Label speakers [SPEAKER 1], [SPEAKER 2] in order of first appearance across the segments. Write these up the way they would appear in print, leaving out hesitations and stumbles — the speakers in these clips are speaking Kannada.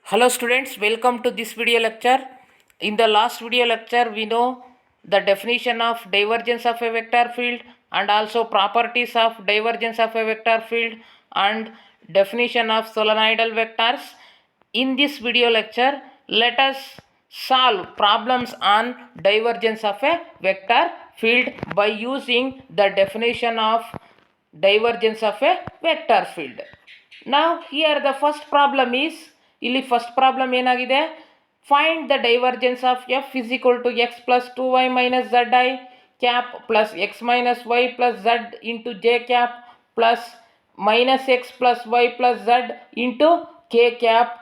[SPEAKER 1] Hello students, welcome to this video lecture. In the last video lecture, we know the definition of divergence of a vector field and also properties of divergence of a vector field and definition of solenoidal vectors. In this video lecture, let us solve problems on divergence of a vector field by using the definition of divergence of a vector field. Now here the first problem is, ಇಲ್ಲಿ ಫಸ್ಟ್ ಪ್ರಾಬ್ಲಮ್ ಏನಾಗಿದೆ, find the divergence of F is equal to x plus 2y minus z i cap plus x minus y plus z into j cap plus minus x plus y plus z into k cap.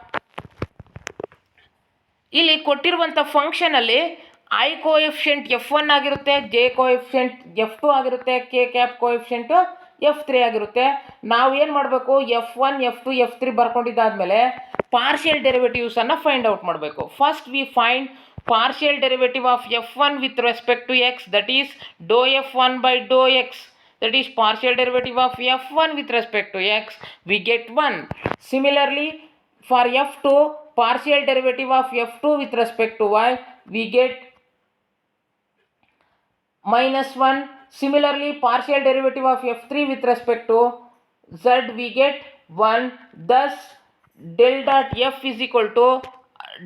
[SPEAKER 1] ಇಲ್ಲಿ ಕೊಟ್ಟಿರುವಂಥ ಫಂಕ್ಷನಲ್ಲಿ ಐ ಕೋಎಫಿಷಿಯಂಟ್ F1 ಆಗಿರುತ್ತೆ, ಜೆ ಕೋಎಫಿಷಿಯಂಟ್ F2 ಆಗಿರುತ್ತೆ, ಕೆ ಕ್ಯಾಪ್ ಕೋಎಫಿಷಿಯಂಟು F3 ಆಗಿರುತ್ತೆ. ನಾವು ಏನು ಮಾಡಬೇಕು, F1 F2 F3 ಬರ್ಕೊಂಡಿದ್ದಾದಮೇಲೆ ಪಾರ್ಷಿಯಲ್ ಡೆರಿವೇಟಿವ್ಸನ್ನು ಫೈಂಡ್ ಔಟ್ ಮಾಡಬೇಕು. First we find partial derivative of F1 with respect to x, that is do F1 by Dow x, that is partial derivative of F1 with respect to x, we get 1. Similarly for F2, partial derivative of F2 with respect to y, we get minus 1. Similarly partial derivative of F3 with respect to z, we get 1. Thus del dot f is equal to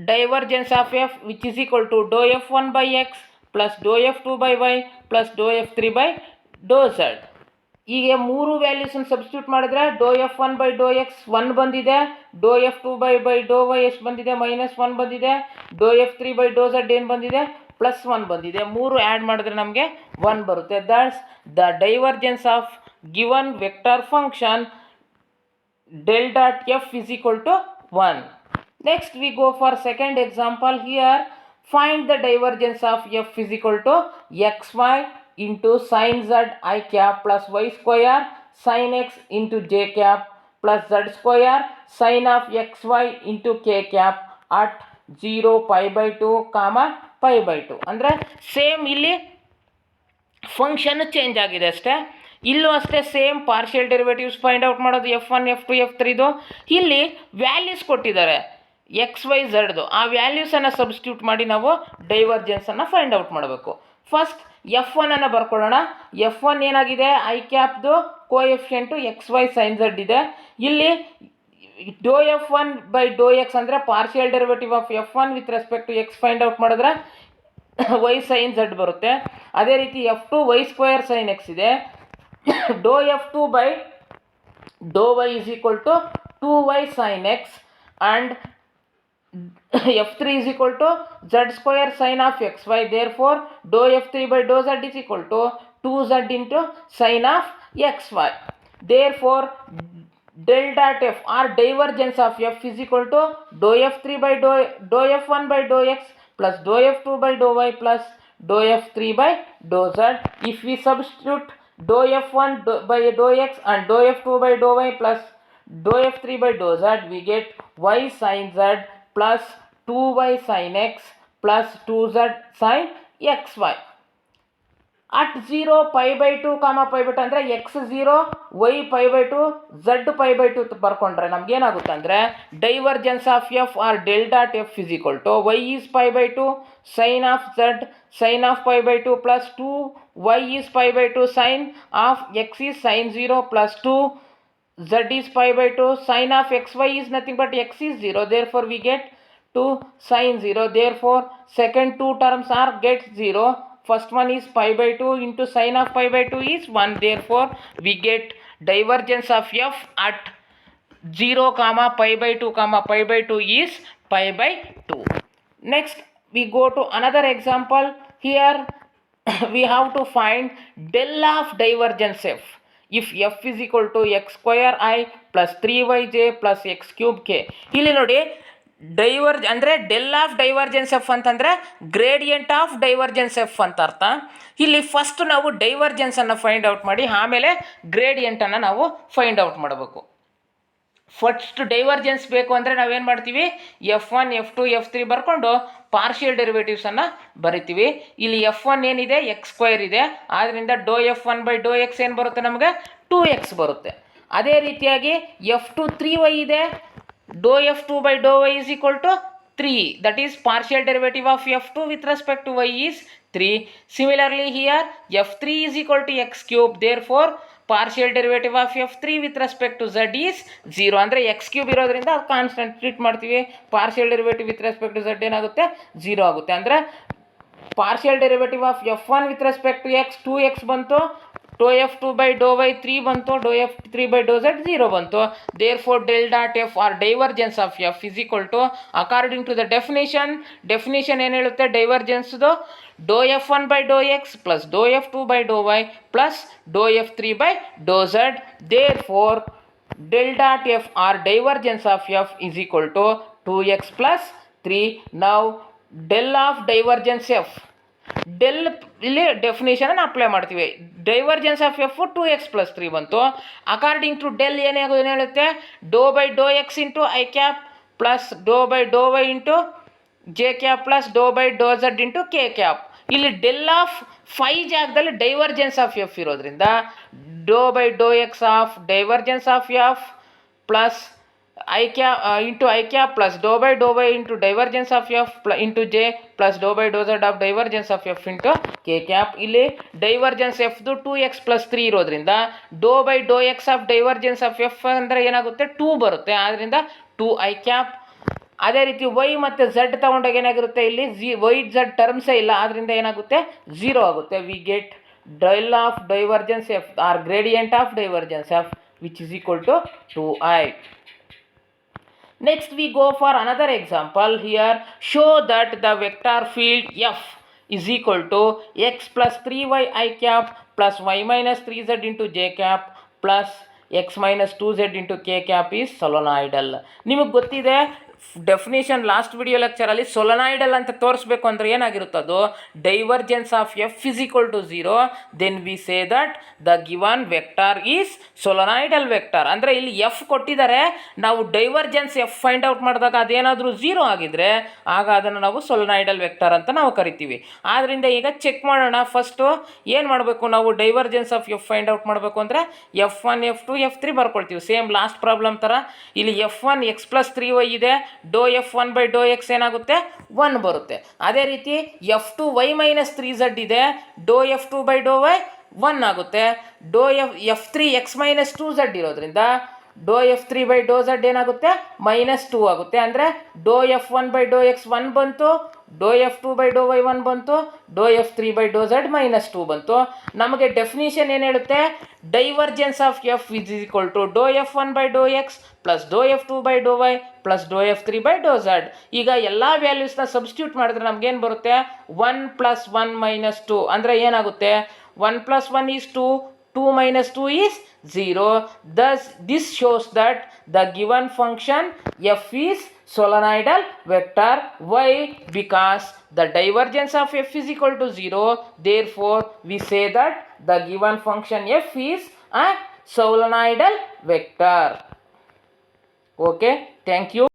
[SPEAKER 1] divergence of f, which is equal to dou F1 by x plus dou F2 by y plus dou F3 by dou z. ಈಗ ಮೂರು ವ್ಯಾಲ್ಯೂಸನ್ನು ಸಬ್ಸ್ಟಿಟ್ಯೂಟ್ ಮಾಡಿದ್ರೆ ಡೋ F1 ಬೈ ಡೋ ಎಕ್ಸ್ 1 ಬಂದಿದೆ, ಡೋ F2 ಬೈ ಡೋ ವೈ ಎಷ್ಟು ಬಂದಿದೆ, ಮೈನಸ್ 1 ಬಂದಿದೆ, ಡೋ F3 ಬೈ ಡೋ ಝಡ್ ಏನು ಬಂದಿದೆ, ಪ್ಲಸ್ 1 ಬಂದಿದೆ. ಮೂರು ಆ್ಯಡ್ ಮಾಡಿದ್ರೆ ನಮಗೆ 1 ಬರುತ್ತೆ. That's the divergence of given vector function del dot f is equal to 1. Next we go for second example. Here find the divergence of f is equal to xy into sin z I cap plus y square sin x into j cap plus z square sin of xy into k cap at 0 pi by 2 comma pi by 2. ಅಂದರೆ ಸೇಮ್ ಇಲ್ಲಿ ಫಂಕ್ಷನ್ ಚೇಂಜ್ ಆಗಿದೆ ಅಷ್ಟೇ. ಇಲ್ಲೂ ಅಷ್ಟೇ same partial derivatives find out ಮಾಡೋದು F1 F2 F3ದು. ಇಲ್ಲಿ ವ್ಯಾಲ್ಯೂಸ್ ಕೊಟ್ಟಿದ್ದಾರೆ ಎಕ್ಸ್ ವೈ ಝಡ್ದು, ಆ ವ್ಯಾಲ್ಯೂಸನ್ನು ಸಬ್ಸ್ಟಿಟ್ಯೂಟ್ ಮಾಡಿ ನಾವು ಡೈವರ್ಜೆನ್ಸನ್ನು ಫೈಂಡ್ ಔಟ್ ಮಾಡಬೇಕು. ಫಸ್ಟ್ F1 ಅನ್ನು ಬರ್ಕೊಳ್ಳೋಣ. F1 ಏನಾಗಿದೆ, ಐ ಕ್ಯಾಪ್ದು coefficient x y sine z ಇದೆ. ಇಲ್ಲಿ do F1 by Dow x ಅಂದರೆ partial derivative of F1 with respect to x find out ಮಾಡಿದ್ರೆ ವೈ ಸೈನ್ ಝಡ್ ಬರುತ್ತೆ. ಅದೇ ರೀತಿ F2 Y square sine x ಇದೆ. ಡೋ F2 by doe y is equal to 2y sin x and F3 is equal to z square sin of xy. Therefore dou F3 by dou z is equal to 2z into sin of xy. Therefore del dot f or divergence of f is equal to dou F3 by dou F1 by dou x plus dou F2 by dou y plus dou F3 by dou z. If we substitute dou F1 by dou x and dou F2 by dou y plus dou F3 by dou z, we get y sin z plus 2y sin x plus 2z sin xy. at 0 pi by 2 comma pi by 2 ಅಂದರೆ x 0 y pi by 2 z pi by 2 ಬರ್ಕೊಂಡ್ರೆ ನಮಗೇನಾಗುತ್ತೆ ಅಂದರೆ divergence of f or del dot f is equal to y is pi by 2 sin of z sin of pi by 2 plus 2 y is pi by 2 sin of x is sin 0 plus 2 z is pi by 2 sin of xy is nothing but x is 0. Therefore we get 2 sin 0. Therefore second two terms are get 0. First one is pi by 2 into sin of pi by 2 is 1. Therefore we get divergence of f at 0 comma pi by 2 comma pi by 2 is pi by 2. Next we go to another example. Here we have to find del of divergence f. If f is equal to x square I plus 3yj plus x cube k. ಇಲ್ಲಿ ನೋಡಿ ಡೈವರ್ಜ್ ಅಂದರೆ ಡೆಲ್ ಆಫ್ ಡೈವರ್ಜೆನ್ಸ್ ಎಫ್ ಅಂತಂದರೆ ಗ್ರೇಡಿಯಂಟ್ ಆಫ್ ಡೈವರ್ಜೆನ್ಸ್ ಎಫ್ ಅಂತ ಅರ್ಥ. ಇಲ್ಲಿ ಫಸ್ಟ್ ನಾವು ಡೈವರ್ಜೆನ್ಸನ್ನು ಫೈಂಡ್ ಔಟ್ ಮಾಡಿ ಆಮೇಲೆ ಗ್ರೇಡಿಯಂಟನ್ನು ನಾವು ಫೈಂಡ್ ಔಟ್ ಮಾಡಬೇಕು. ಫಸ್ಟ್ ಡೈವರ್ಜೆನ್ಸ್ ಬೇಕು ಅಂದರೆ ನಾವೇನು ಮಾಡ್ತೀವಿ, F1 F2 F3 ಬರ್ಕೊಂಡು ಪಾರ್ಷಿಯಲ್ ಡೆರಿವೇಟಿವ್ಸನ್ನು ಬರಿತೀವಿ. ಇಲ್ಲಿ F1 ಏನಿದೆ ಎಕ್ಸ್ ಸ್ಕ್ವೇರ್ ಇದೆ, ಆದ್ದರಿಂದ ಡೋ F1 ಬೈ ಡೋ ಎಕ್ಸ್ ಏನು ಬರುತ್ತೆ, ನಮಗೆ 2x ಬರುತ್ತೆ. ಅದೇ ರೀತಿಯಾಗಿ F2 3y ಇದೆ, dou f2 by dou y is equal to 3. That is partial derivative of f2 with respect to y is 3. Similarly here f3 is equal to x cube. Therefore partial derivative of f3 with respect to z is 0. ಅಂದರೆ x ಕ್ಯೂಬ್ ಇರೋದ್ರಿಂದ ಅದು ಕಾನ್ಸ್ಟೆಂಟ್ ಟ್ರೀಟ್ ಮಾಡ್ತೀವಿ. Partial derivative with respect to z ಏನಾಗುತ್ತೆ 0 ಆಗುತ್ತೆ. ಅಂದರೆ partial derivative of f1 with respect to x 2x ಬಂತು, dou f2 by dou y 3 ಬಂತು, dou f3 by dou z 0 ಬಂತು. Therefore del dot f or divergence of f is equal to, according to the definition ಏನು ಹೇಳುತ್ತೆ ಡೈವರ್ಜೆನ್ಸ್ದು, dou f1 by dou x plus dou f2 by dou y plus dou f3 by dou z. Therefore del dot f or divergence of f is equal to 2x plus 3. Now del of divergence f, del ಇಲ್ಲಿ ಡೆಫಿನೇಷನ್ ಅಪ್ಲೈ ಮಾಡ್ತೀವಿ. Divergence of f 2x plus 3 ಬಂತು. ಅಕಾರ್ಡಿಂಗ್ ಟು ಡೆಲ್ ಏನು ಹೇಳುತ್ತೆ, doe by Dow x into i cap plus doe by doe y into j cap plus doe by doe z into k cap. ಇಲ್ಲಿ ಡೆಲ್ ಆಫ್ ಫೈ ಜಾಗದಲ್ಲಿ ಡೈವರ್ಜೆನ್ಸ್ ಆಫ್ ಎಫ್ ಇರೋದ್ರಿಂದ doe by Dow x of divergence of f plus I cap into I cap plus dou by dou y into divergence of f into j plus dou by dou z of divergence of f into k cap. ಇಲ್ಲಿ ಡೈವರ್ಜೆನ್ಸ್ ಎಫ್ 2x plus 3 ಇರೋದ್ರಿಂದ doe by Dow x of divergence of f ಅಂದರೆ ಏನಾಗುತ್ತೆ 2 ಬರುತ್ತೆ. ಆದ್ದರಿಂದ 2i ಕ್ಯಾಪ್. ಅದೇ ರೀತಿ y ಮತ್ತು z ತಗೊಂಡಾಗ ಏನಾಗಿರುತ್ತೆ, ಇಲ್ಲಿ y z ಟರ್ಮ್ಸೇ ಇಲ್ಲ, ಆದ್ದರಿಂದ ಏನಾಗುತ್ತೆ 0 ಆಗುತ್ತೆ. We get del of divergence f or gradient of divergence f which is equal to 2i. Next we go for another example. Here show that the vector field f is equal to x plus 3y I cap plus y minus 3z into j cap plus x minus 2z into k cap is solenoidal. ನಿಮಗೆ ಗೊತ್ತಿದೆ ಡೆಫಿನೇಷನ್ ಲಾಸ್ಟ್ ವಿಡಿಯೋ ಲೆಕ್ಚರಲ್ಲಿ ಸೊಲನಾಯ್ಡಲ್ ಅಂತ ತೋರಿಸ್ಬೇಕು ಅಂದರೆ ಏನಾಗಿರುತ್ತೆ, ಅದು divergence of F is equal to 0. Then we say that the given vector is solenoidal vector. ಅಂದರೆ ಇಲ್ಲಿ ಎಫ್ ಕೊಟ್ಟಿದ್ದಾರೆ, ನಾವು ಡೈವರ್ಜೆನ್ಸ್ ಎಫ್ ಫೈಂಡ್ ಔಟ್ ಮಾಡಿದಾಗ ಅದೇನಾದರೂ 0 ಆಗಿದ್ರೆ ಆಗ ಅದನ್ನು ನಾವು ಸೊಲನಾಯ್ಡಲ್ ವೆಕ್ಟಾರ್ ಅಂತ ನಾವು ಕರಿತೀವಿ. ಆದ್ದರಿಂದ ಈಗ ಚೆಕ್ ಮಾಡೋಣ. ಫಸ್ಟು ಏನು ಮಾಡಬೇಕು, ನಾವು divergence of F find out ಮಾಡಬೇಕು ಅಂದರೆ f1 f2 f3 ಬರ್ಕೊಳ್ತೀವಿ. Same last problem ಥರ ಇಲ್ಲಿ f1 x plus 3y ಇದೆ, ಡೋ f1 by ಡೋ ಎಕ್ಸ್ ಏನಾಗುತ್ತೆ 1 ಬರುತ್ತೆ. ಅದೇ ರೀತಿ f2 y minus 3z ಇದೆ, ಡೋ f2 by ಡೋ y 1 ಆಗುತ್ತೆ. ಡೋ f3 x minus 2z ಇರೋದ್ರಿಂದ ಡೋ f3 by ಡೋ z ಏನಾಗುತ್ತೆ -2 ಆಗುತ್ತೆ. ಅಂದರೆ ಡೋ f1 by ಡೋ ಎಕ್ಸ್ 1 ಬಂತು, ಡೋ f2 by ಡೋ y 1 ಬಂತು, ಡೋ f3 by ಡೋ z -2 ಬಂತು. ನಮಗೆ ಡೆಫಿನಿಷನ್ ಏನು ಹೇಳುತ್ತೆ, divergence of F is equal to doe f1 by doe x plus doe f2 by doe y plus doe f3 by doe z. ಈಗ ಎಲ್ಲ ವ್ಯಾಲ್ಯೂಸ್ನ ಸಬ್ಸ್ಟಿಟ್ಯೂಟ್ ಮಾಡಿದ್ರೆ ನಮಗೇನು ಬರುತ್ತೆ, 1 + 1 - 2 ಅಂದರೆ ಏನಾಗುತ್ತೆ, 1 + 1 is 2, 2 - 2 is 0. Thus this shows that the given function f is solenoidal vector. Why? Because the divergence of f is equal to 0. Therefore we say that the given function f is a solenoidal vector. Okay, thank you.